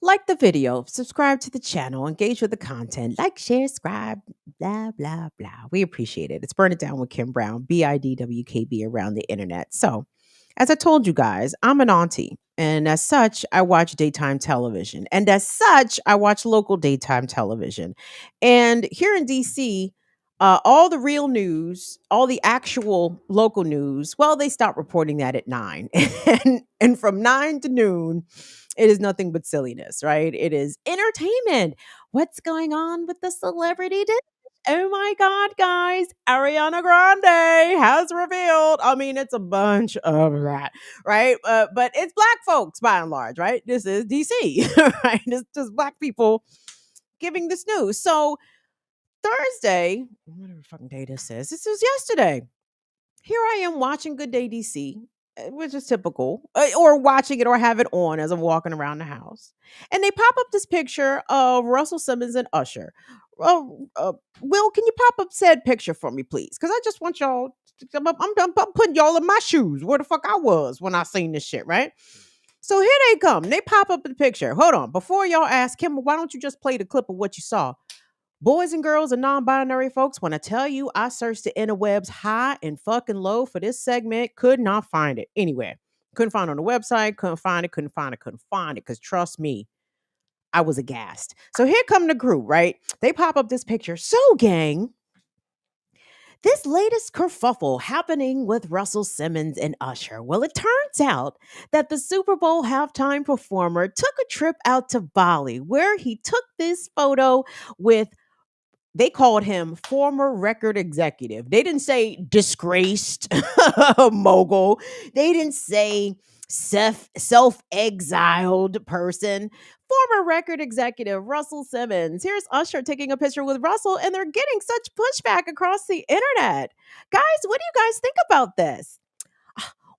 Like the video, subscribe to the channel, engage with the content, like, share, subscribe, blah, blah, blah. We appreciate it. It's Burn It Down with Kim Brown, BIDWKB around the internet. So, as I told you guys, I'm an auntie. And as such, I watch daytime television. And as such, I watch local daytime television. And here in DC, all the real news, all the actual local news, well, they stop reporting that at 9. And from 9 to noon, it is nothing but silliness, right? It is entertainment. What's going on with the celebrity dish? Oh my God, guys. Ariana Grande has revealed. I mean, it's a bunch of that, right? But it's black folks by and large, right? This is DC, right? It's just black people giving this news. So Thursday, whatever fucking day this is, this was yesterday. Here I am watching Good Day DC, which is typical, or watching it or have it on as I'm walking around the house. And they pop up this picture of Russell Simmons and Usher. Will, can you pop up said picture for me, please? Because I just want y'all. I'm putting y'all in my shoes. Where the fuck I was when I seen this shit, right? So here they come. They pop up the picture. Hold on. Before y'all ask Kim, why don't you just play the clip of what you saw? Boys and girls and non-binary folks, when I tell you I searched the interwebs high and fucking low for this segment, could not find it anywhere. Couldn't find it on the website, couldn't find it, couldn't find it, couldn't find it. Because trust me, I was aghast. So here come the group, right? They pop up this picture. So, gang, this latest kerfuffle happening with Russell Simmons and Usher. Well, it turns out that the Super Bowl halftime performer took a trip out to Bali where he took this photo with, they called him former record executive. They didn't say disgraced mogul. They didn't say self-exiled person. Former record executive Russell Simmons. Here's Usher taking a picture with Russell, and they're getting such pushback across the internet. Guys, what do you guys think about this?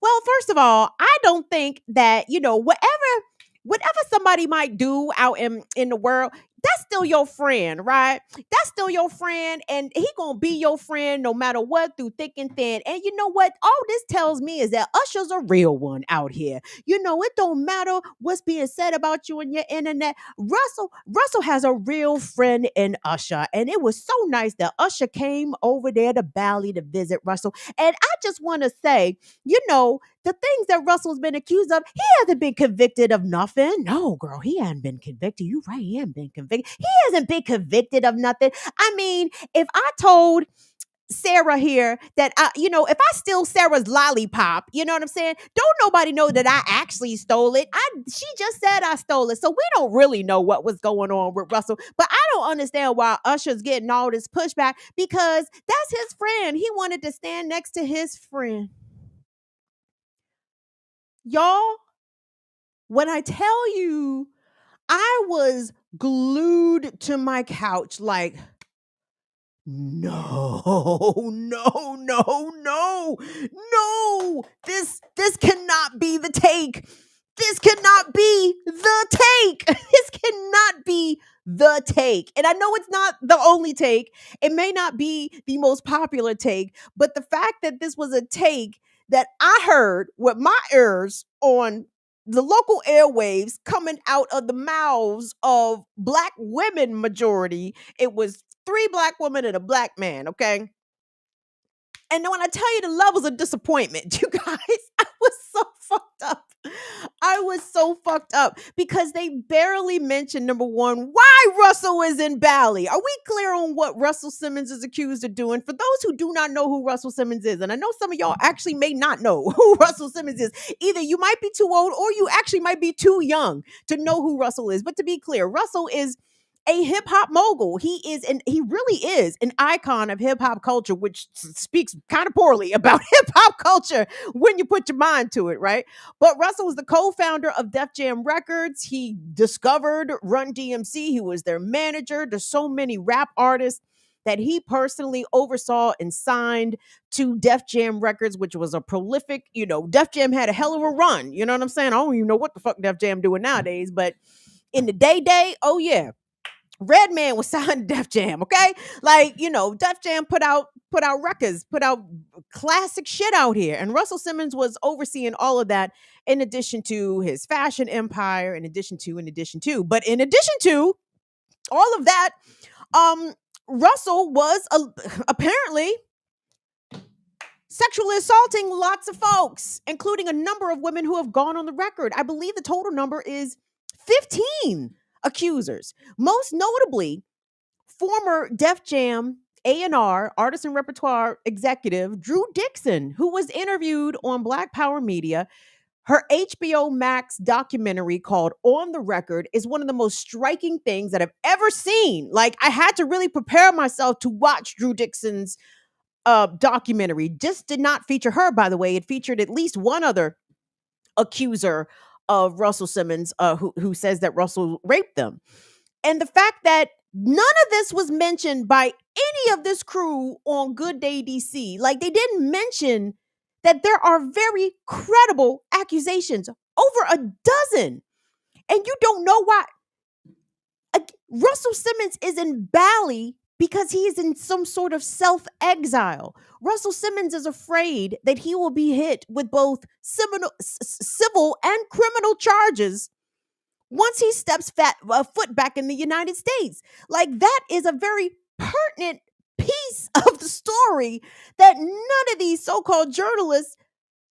Well, first of all, I don't think that, whatever somebody might do out in the world, that's still your friend, right? That's still your friend, and he gonna be your friend no matter what, through thick and thin. And you know what? All this tells me is that Usher's a real one out here. It don't matter what's being said about you on your internet. Russell has a real friend in Usher, and it was so nice that Usher came over there to Bali to visit Russell. And I just want to say, the things that Russell's been accused of, he hasn't been convicted of nothing. No, girl, he hasn't been convicted. You right, he hasn't been convicted. He hasn't been convicted of nothing. I mean, if I told Sarah here that if I steal Sarah's lollipop, you know what I'm saying? Don't nobody know that I actually stole it. She just said I stole it. So we don't really know what was going on with Russell. But I don't understand why Usher's getting all this pushback, because that's his friend. He wanted to stand next to his friend. Y'all, when I tell you I was glued to my couch like, no, no, no, no, no. This cannot be the take. This cannot be the take. This cannot be the take. And I know it's not the only take. It may not be the most popular take, but the fact that this was a take that I heard with my ears on the local airwaves coming out of the mouths of black women majority. It was three black women and a black man, okay? And when I tell you the levels of disappointment, you guys, I was so fucked up. I was so fucked up because they barely mentioned, number one, why Russell is in Bali. Are we clear on what Russell Simmons is accused of doing? For those who do not know who Russell Simmons is, and I know some of y'all actually may not know who Russell Simmons is. Either you might be too old or you actually might be too young to know who Russell is. But to be clear, Russell is a hip hop mogul. He really is an icon of hip hop culture, which speaks kind of poorly about hip hop culture when you put your mind to it, right? But Russell was the co-founder of Def Jam Records. He discovered Run DMC. He was their manager. There's so many rap artists that he personally oversaw and signed to Def Jam Records, which was a prolific, Def Jam had a hell of a run. You know what I'm saying? I don't even know what the fuck Def Jam doing nowadays, but in the day, oh yeah. Redman was signed to Def Jam, okay? Like, Def Jam put out records, put out classic shit out here. And Russell Simmons was overseeing all of that in addition to his fashion empire, But in addition to all of that, um, Russell was apparently sexually assaulting lots of folks, including a number of women who have gone on the record. I believe the total number is 15 accusers. Most notably, former Def Jam A&R, artist and repertoire executive, Drew Dixon, who was interviewed on Black Power Media. Her HBO Max documentary called On the Record is one of the most striking things that I've ever seen. Like, I had to really prepare myself to watch Drew Dixon's documentary. Just did not feature her, by the way. It featured at least one other accuser of Russell Simmons, who says that Russell raped them. And the fact that none of this was mentioned by any of this crew on Good Day DC, like they didn't mention that there are very credible accusations, over a dozen, and you don't know why. Russell Simmons is in Bali because he is in some sort of self-exile. Russell Simmons is afraid that he will be hit with both civil and criminal charges once he steps foot back in the United States. Like, that is a very pertinent piece of the story that none of these so-called journalists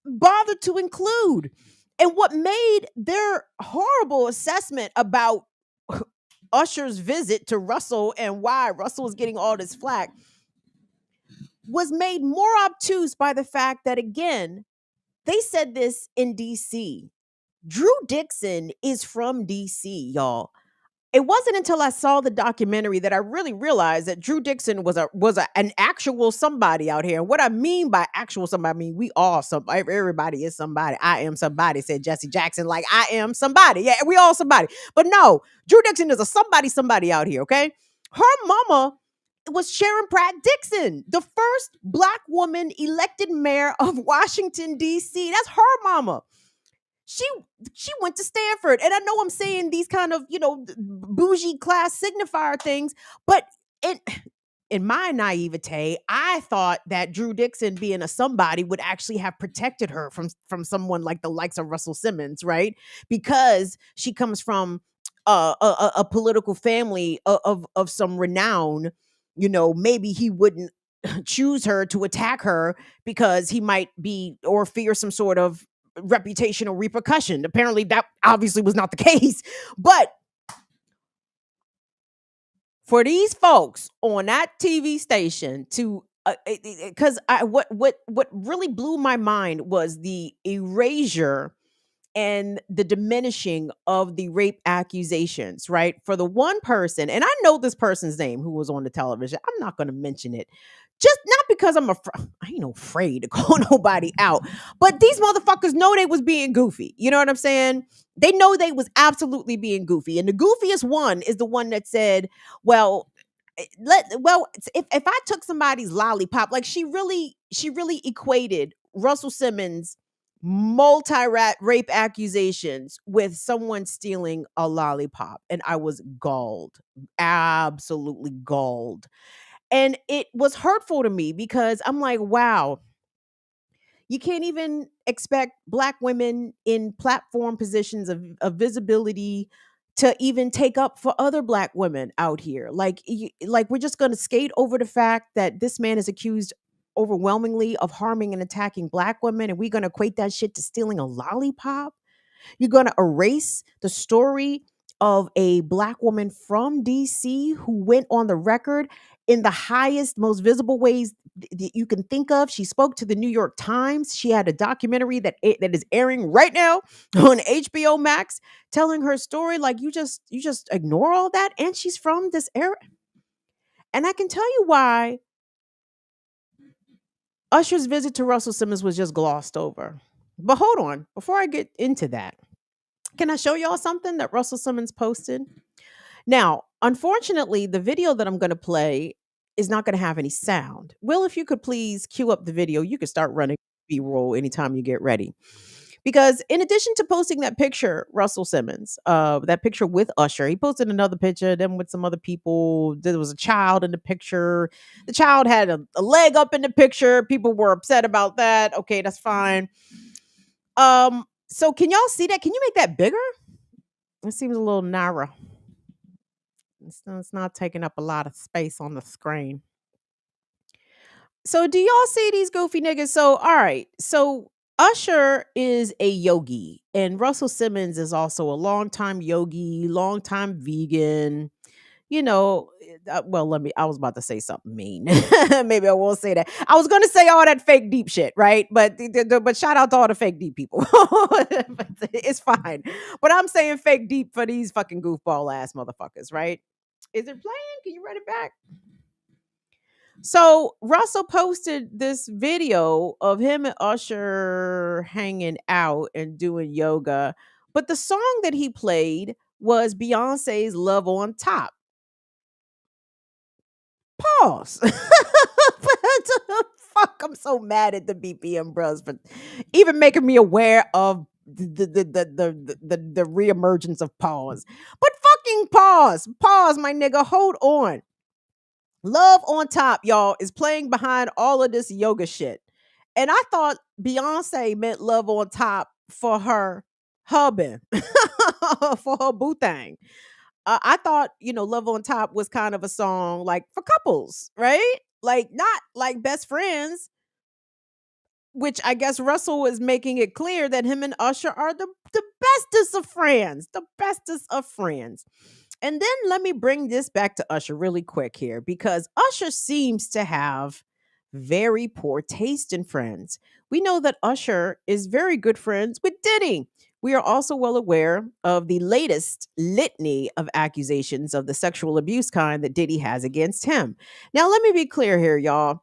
bothered to include. And what made their horrible assessment about Usher's visit to Russell and why Russell was getting all this flack was made more obtuse by the fact that, again, they said this in DC. Drew Dixon is from DC, y'all. It wasn't until I saw the documentary that I really realized that Drew Dixon was an actual somebody out here. And what I mean by actual somebody, I mean we all somebody. Everybody is somebody. I am somebody, said Jesse Jackson. Like, I am somebody. Yeah, we all somebody. But no, Drew Dixon is a somebody out here. Okay, her mama was Sharon Pratt Dixon, the first Black woman elected mayor of Washington D.C. That's her mama. She went to Stanford. And I know I'm saying these kind of, bougie class signifier things, but in my naivete, I thought that Drew Dixon being a somebody would actually have protected her from someone like the likes of Russell Simmons, right? Because she comes from a political family of some renown. Maybe he wouldn't choose her to attack her because he might be or fear some sort of reputational repercussion. Apparently that obviously was not the case. But for these folks on that TV station to because what really blew my mind was the erasure and the diminishing of the rape accusations, right? For the one person, and I know this person's name who was on the television. I'm not going to mention it. Just not because I ain't afraid to call nobody out, but these motherfuckers know they was being goofy. You know what I'm saying? They know they was absolutely being goofy. And the goofiest one is the one that said, well, if I took somebody's lollipop, like she really equated Russell Simmons multi-rat rape accusations with someone stealing a lollipop, and I was galled, absolutely galled. And it was hurtful to me because I'm like, wow, you can't even expect Black women in platform positions of visibility to even take up for other Black women out here. Like, we're just going to skate over the fact that this man is accused overwhelmingly of harming and attacking Black women, and we're going to equate that shit to stealing a lollipop. You're going to erase the story of a Black woman from DC who went on the record in the highest, most visible ways that you can think of. She spoke to the New York Times. She had a documentary that is airing right now on HBO Max, telling her story. Like, you just ignore all that, and she's from this era. And I can tell you why Usher's visit to Russell Simmons was just glossed over. But hold on, before I get into that, can I show y'all something that Russell Simmons posted? Now, unfortunately, the video that I'm going to play is not going to have any sound. Will, if you could please cue up the video, you could start running B-roll anytime you get ready. Because in addition to posting that picture, Russell Simmons, that picture with Usher, he posted another picture, then with some other people. There was a child in the picture. The child had a leg up in the picture. People were upset about that. Okay, that's fine. So can y'all see that? Can you make that bigger? It seems a little narrow. It's not taking up a lot of space on the screen. So do y'all see these goofy niggas? So all right. So Usher is a yogi, and Russell Simmons is also a longtime yogi, longtime vegan. Well, let me. I was about to say something mean. Maybe I won't say that. I was going to say all that fake deep shit, right? But shout out to all the fake deep people. But it's fine. But I'm saying fake deep for these fucking goofball ass motherfuckers, right? Is it playing? Can you run it back? So Russell posted this video of him and Usher hanging out and doing yoga, but the song that he played was Beyonce's "Love on Top." Pause. Fuck, I'm so mad at the BPM bros for even making me aware of the reemergence of pause. But fucking pause, my nigga. Hold on. Love on Top, y'all, is playing behind all of this yoga shit. And I thought Beyonce meant Love on Top for her husband, for her boo thing. I thought, Love on Top was kind of a song like for couples, right? Like not like best friends, which I guess Russell is making it clear that him and Usher are the bestest of friends, the bestest of friends. And then let me bring this back to Usher really quick here because Usher seems to have very poor taste in friends. We know that Usher is very good friends with Diddy. We are also well aware of the latest litany of accusations of the sexual abuse kind that Diddy has against him. Now, let me be clear here, y'all.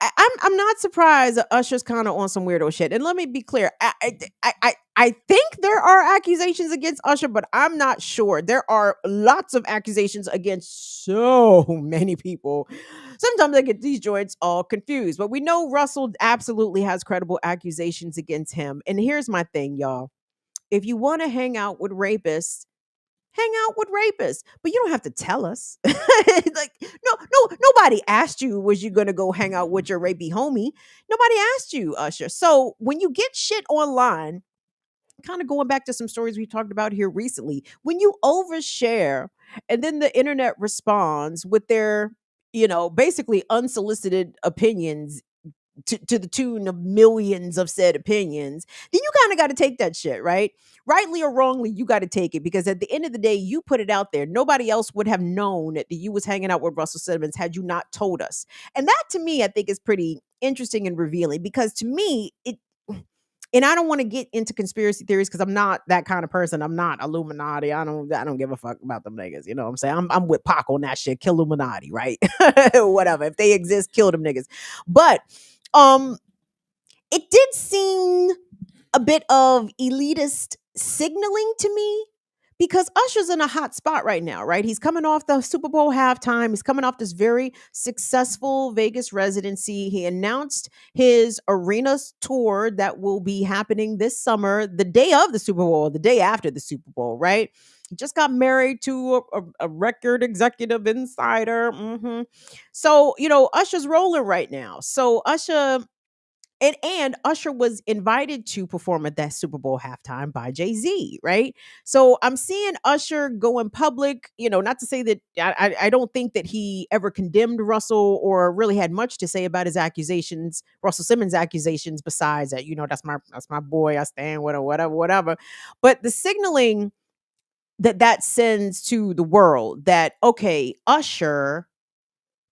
I'm not surprised that Usher's kind of on some weirdo shit. And let me be clear, I think there are accusations against Usher, but I'm not sure. There are lots of accusations against so many people. Sometimes I get these joints all confused, but we know Russell absolutely has credible accusations against him. And here's my thing, y'all. If you want to hang out with rapists, hang out with rapists, but you don't have to tell us. Like, nobody asked you, was you gonna go hang out with your rapey homie? Nobody asked you, Usher. So when you get shit online, kind of going back to some stories we talked about here recently, when you overshare and then the internet responds with their, basically unsolicited opinions to the tune of millions of said opinions, then you kind of got to take that shit, right? Rightly or wrongly, you got to take it because at the end of the day, you put it out there. Nobody else would have known that you was hanging out with Russell Simmons had you not told us. And that to me, I think is pretty interesting and revealing because to me, and I don't want to get into conspiracy theories because I'm not that kind of person. I'm not Illuminati. I don't give a fuck about them niggas. You know what I'm saying? I'm with Pac on that shit. Kill Illuminati, right? Whatever. If they exist, kill them niggas. But um it did seem a bit of elitist signaling to me because Usher's in a hot spot right now, right? He's coming off the Super Bowl halftime. He's coming off this very successful Vegas residency. He announced his arena tour that will be happening this summer, the day of the Super Bowl, the day after the Super Bowl, right? He just got married to a record executive insider. So, Usher's rolling right now. So, and Usher was invited to perform at that Super Bowl halftime by Jay-Z, right? So I'm seeing Usher go in public, not to say that I don't think that he ever condemned Russell or really had much to say about his accusations, Russell Simmons accusations, besides that, that's my boy, I stand with him, whatever. But the signaling that sends to the world that, okay, Usher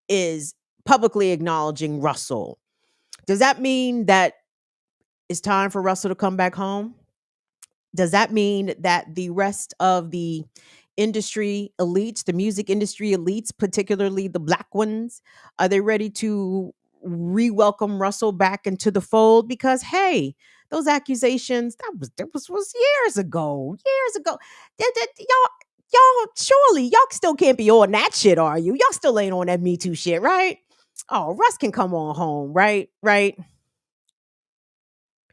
is publicly acknowledging Russell. Does that mean that it's time for Russell to come back home? Does that mean that the rest of the industry elites, the music industry elites, particularly the black ones, are they ready to re-welcome Russell back into the fold? Because hey, those accusations that was years ago, years ago. Y'all surely y'all still can't be on that shit, are you? Y'all still ain't on that Me Too shit, right? Oh, Russ can come on home, right? Right.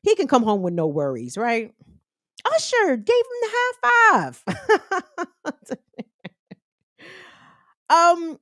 he can come home with no worries, right? Usher gave him the high five. um,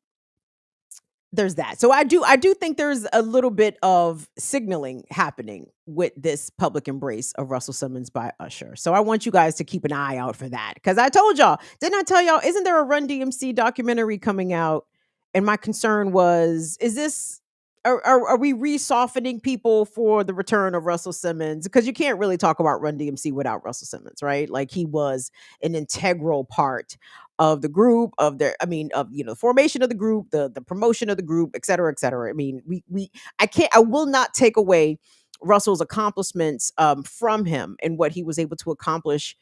there's that. So I do think there's a little bit of signaling happening with this public embrace of Russell Simmons by Usher. So I want you guys to keep an eye out for that. Because I told y'all, didn't I tell y'all, isn't there a Run DMC documentary coming out? And my concern was, is this are we re-softening people for the return of Russell Simmons? Because you can't really talk about Run DMC without Russell Simmons, right? Like he was an integral part of the group, of their, I mean, of the formation of the group, the promotion of the group, et cetera, et cetera. I mean, I will not take away Russell's accomplishments from him and what he was able to accomplish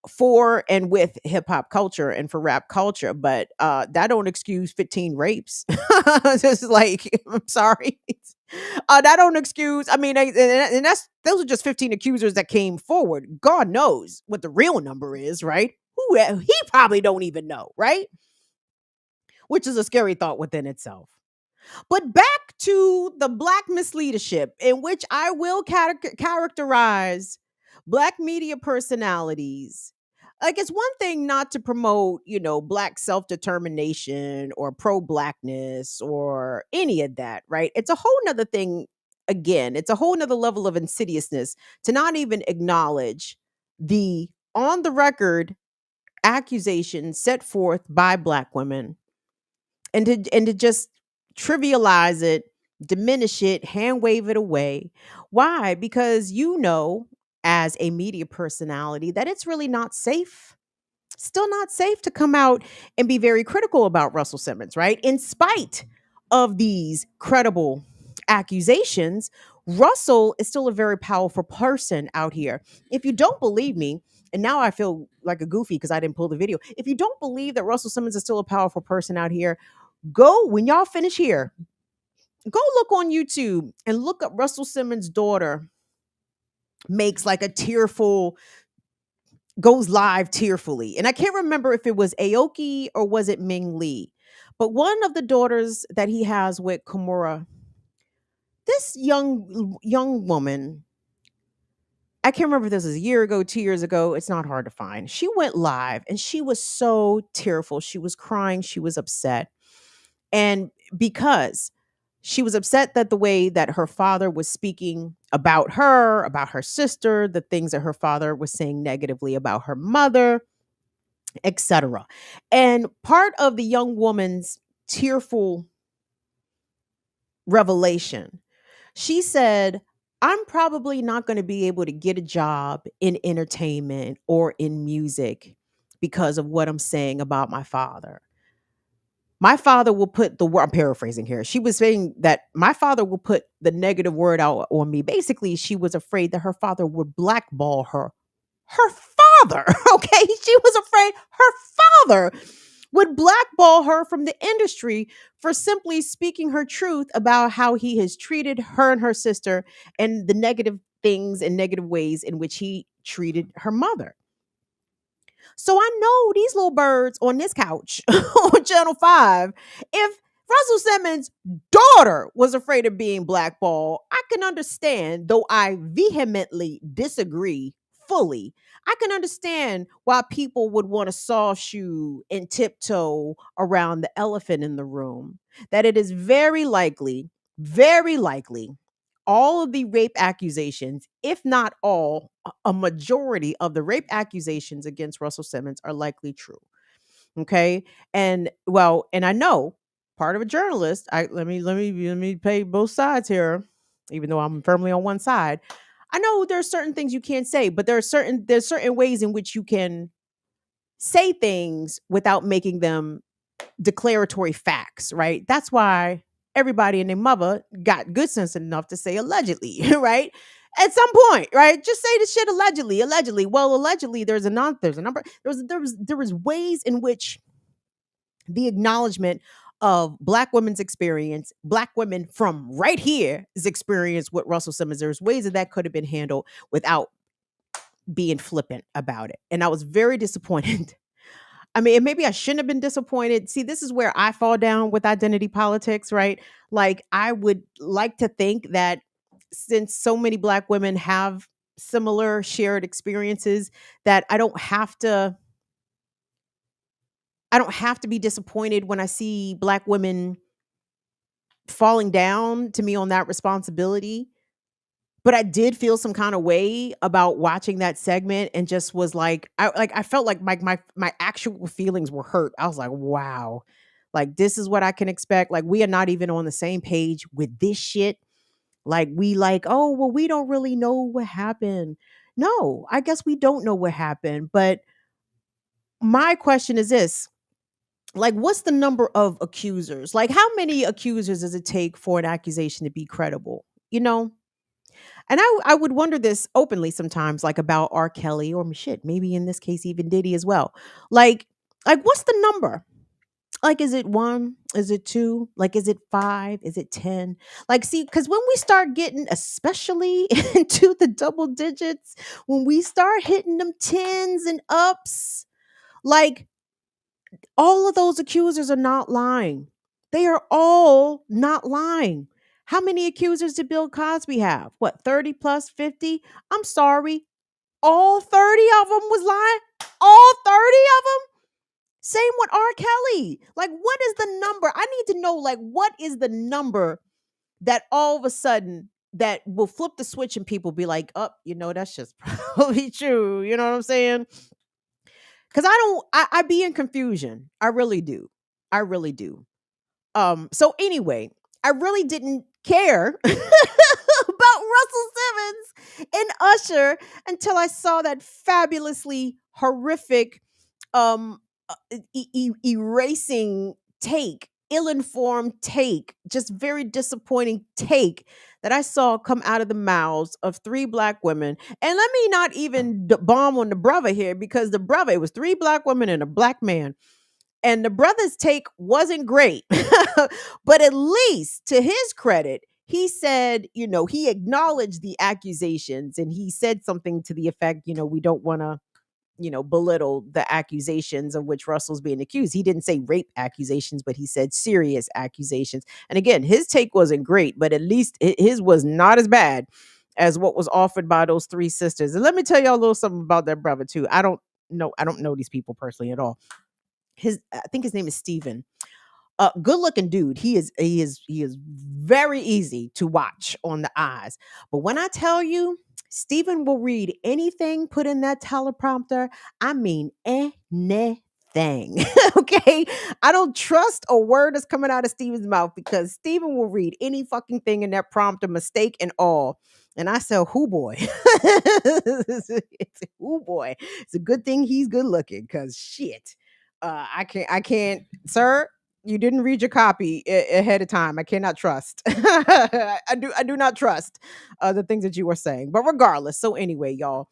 for and with hip hop culture and for rap culture, but that don't excuse 15 rapes. Just like, I'm sorry. That don't excuse. I mean, and that's those are just 15 accusers that came forward. God knows what the real number is, right? Who he probably don't even know, right? Which is a scary thought within itself. But back to the black misleadership, in which I will characterize black media personalities. Like, it's one thing not to promote, black self determination or pro blackness or any of that, right? It's a whole nother thing. Again, it's a whole nother level of insidiousness to not even acknowledge the on the record accusations set forth by black women, and to just trivialize it, diminish it, hand wave it away. Why? Because as a media personality, that it's really not safe. Still not safe to come out and be very critical about Russell Simmons, right? In spite of these credible accusations, Russell is still a very powerful person out here. If you don't believe me, and now I feel like a goofy because I didn't pull the video. If you don't believe that Russell Simmons is still a powerful person out here, go when y'all finish here, go look on YouTube and look up Russell Simmons' daughter makes like a tearful, goes live tearfully. And I can't remember if it was Aoki or was it Ming Lee. But one of the daughters that he has with Kimura, this young woman, I can't remember if this was a year ago, 2 years ago. It's not hard to find. She went live and she was so tearful. She was crying. She was upset. And because she was upset that the way that her father was speaking about her sister, the things that her father was saying negatively about her mother, etc. And part of the young woman's tearful revelation, she said, I'm probably not going to be able to get a job in entertainment or in music because of what I'm saying about my father. My father will put the word, I'm paraphrasing here. She was saying that my father will put the negative word out on me. Basically, she was afraid that her father would blackball her. Her father, okay? She was afraid her father would blackball her from the industry for simply speaking her truth about how he has treated her and her sister and the negative things and negative ways in which he treated her mother. So I know these little birds on this couch on Channel 5, if Russell Simmons' daughter was afraid of being blackballed, I can understand, though I vehemently disagree fully. I can understand why people would want to saw shoe and tiptoe around the elephant in the room. That it is very likely, all of the rape accusations, if not all, a majority of the rape accusations against Russell Simmons are likely true. Okay. And I know part of a journalist, let me pay both sides here, even though I'm firmly on one side. I know there's certain things you can't say, but there's certain ways in which you can say things without making them declaratory facts, right? That's why everybody and their mother got good sense enough to say allegedly, right? At some point, right? Just say the shit allegedly, allegedly. Well, allegedly, there's a number. There was ways in which the acknowledgement of black women's experience, black women from right here's experience with Russell Simmons. There's ways that could have been handled without being flippant about it, and I was very disappointed. I mean, and maybe I shouldn't have been disappointed. See, this is where I fall down with identity politics, right? Like, I would like to think that since so many black women have similar shared experiences that I don't have to be disappointed when I see black women falling down to me on that responsibility. But I did feel some kind of way about watching that segment and just was I felt like my actual feelings were hurt. I was like, wow. Like this is what I can expect. Like we are not even on the same page with this shit. Like we like, oh, well, we don't really know what happened. No, I guess we don't know what happened. But my question is this, like, what's the number of accusers? Like, how many accusers does it take for an accusation to be credible? You know? And I would wonder this openly sometimes, like about R. Kelly or shit, maybe in this case, even Diddy as well. Like, what's the number? Like, is it one? Is it two? Like, is it five? Is it 10? Like, see, because when we start getting, especially into the double digits, when we start hitting them tens and ups, like, all of those accusers are not lying. They are all not lying. How many accusers did Bill Cosby have? What, 30 plus 50? I'm sorry. All 30 of them was lying? All 30 of them? Same with R. Kelly. Like, what is the number? I need to know, like, what is the number that all of a sudden that will flip the switch and people be like, oh, that's just probably true. You know what I'm saying? Because I be in confusion. I really do. I really do. So anyway, I really didn't care about Russell Simmons and Usher until I saw that fabulously horrific erasing take, ill-informed take, just very disappointing take that I saw come out of the mouths of three black women. And let me not even bomb on the brother here, because the brother, it was three black women and a black man. And the brother's take wasn't great. But at least to his credit, he said, he acknowledged the accusations and he said something to the effect, we don't want to, belittle the accusations of which Russell's being accused. He didn't say rape accusations, but he said serious accusations. And again, his take wasn't great, but at least his was not as bad as what was offered by those three sisters. And let me tell y'all a little something about that brother too. I don't know these people personally at all. I think his name is Steven. Good looking dude. He is very easy to watch on the eyes. But when I tell you, Stephen will read anything put in that teleprompter. I mean anything. Okay. I don't trust a word that's coming out of Stephen's mouth, because Stephen will read any fucking thing in that prompter, mistake and all. And I said, who boy? It's who boy. It's a good thing he's good looking, because shit. I can't, sir. You didn't read your copy ahead of time. I cannot trust. I do not trust the things that you were saying. But regardless, so anyway, y'all,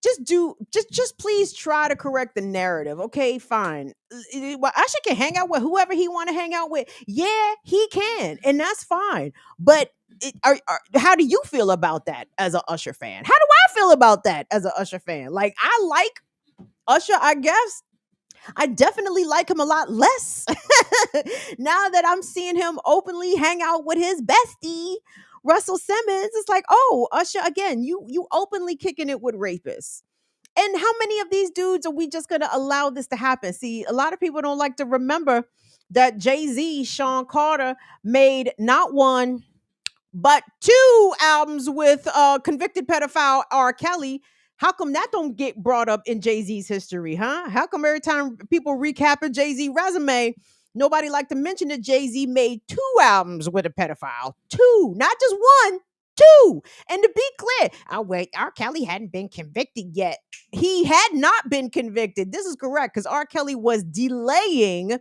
just please try to correct the narrative. Okay, fine. Well, Usher can hang out with whoever he want to hang out with. Yeah, he can, and that's fine. But how do you feel about that as an Usher fan? How do I feel about that as an Usher fan? Like, I like Usher, I guess. I definitely like him a lot less now that I'm seeing him openly hang out with his bestie, Russell Simmons. It's like, oh, Usher, again, you openly kicking it with rapists. And how many of these dudes are we just going to allow this to happen? See, a lot of people don't like to remember that Jay-Z, Sean Carter, made not one, but two albums with convicted pedophile R. Kelly. How come that don't get brought up in Jay-Z's history, huh? How come every time people recap a Jay-Z resume, nobody like to mention that Jay-Z made two albums with a pedophile? Two, not just one, two. And to be clear, oh wait, R. Kelly hadn't been convicted yet. He had not been convicted. This is correct, because R. Kelly was delaying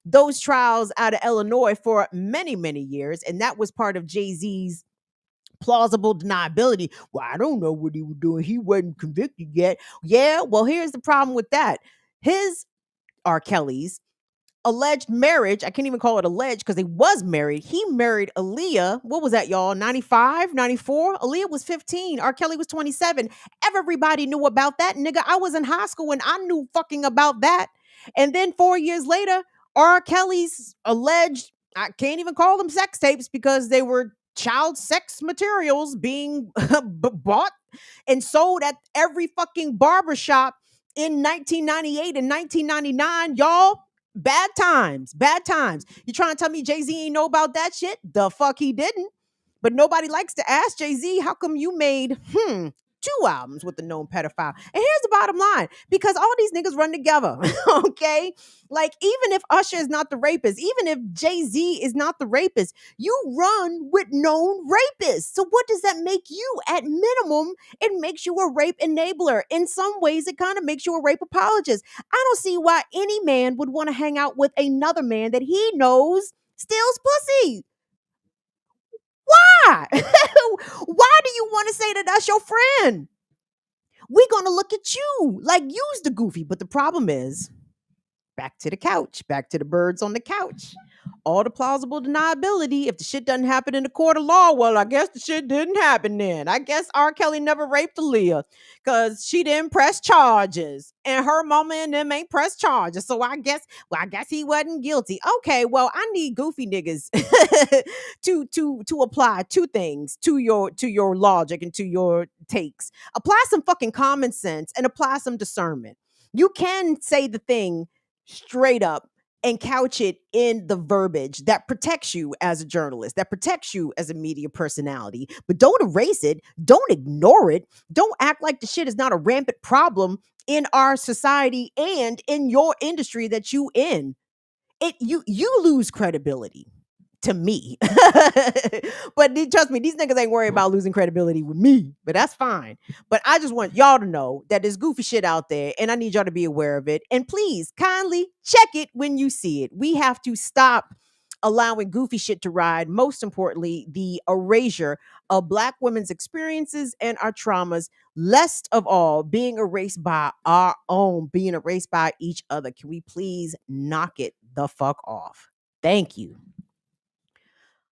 those trials out of Illinois for many, many years. And that was part of Jay-Z's plausible deniability. Well, I don't know what he was doing. He wasn't convicted yet. Yeah, well, here's the problem with that. His, R. Kelly's, alleged marriage, I can't even call it alleged because they was married. He married Aaliyah. What was that, y'all? 95, 94? Aaliyah was 15. R. Kelly was 27. Everybody knew about that, nigga. I was in high school and I knew fucking about that. And then 4 years later, R. Kelly's alleged, I can't even call them sex tapes because they were child sex materials being bought and sold at every fucking barbershop in 1998 and 1999, y'all. Bad times, bad times. You trying to tell me Jay-Z ain't know about that shit? The fuck he didn't. But nobody likes to ask Jay-Z, how come you made two albums with the known pedophile? And here's the bottom line, because all these niggas run together. Okay? Like, even if Usher is not the rapist, even if Jay-Z is not the rapist, you run with known rapists. So what does that make you? At minimum, it makes you a rape enabler. In some ways, it kind of makes you a rape apologist. I don't see why any man would want to hang out with another man that he knows steals pussy. Why? Why do you want to say that that's your friend? We're going to look at you like you's the goofy. But the problem is, back to the couch, back to the birds on the couch. All the plausible deniability. If the shit doesn't happen in the court of law, well, I guess the shit didn't happen then. I guess R. Kelly never raped Aaliyah because she didn't press charges, and her mama and them ain't pressed charges. So I guess he wasn't guilty. Okay, well, I need goofy niggas to apply two things to your logic and to your takes. Apply some fucking common sense and apply some discernment. You can say the thing straight up and couch it in the verbiage that protects you as a journalist, that protects you as a media personality. But don't erase it. Don't ignore it. Don't act like the shit is not a rampant problem in our society and in your industry that you in. You lose credibility to me. But trust me, these niggas ain't worried about losing credibility with me, but that's fine. But I just want y'all to know that there's goofy shit out there, and I need y'all to be aware of it. And please kindly check it when you see it. We have to stop allowing goofy shit to ride. Most importantly, the erasure of Black women's experiences and our traumas, lest of all being erased by our own, being erased by each other. Can we please knock it the fuck off? Thank you.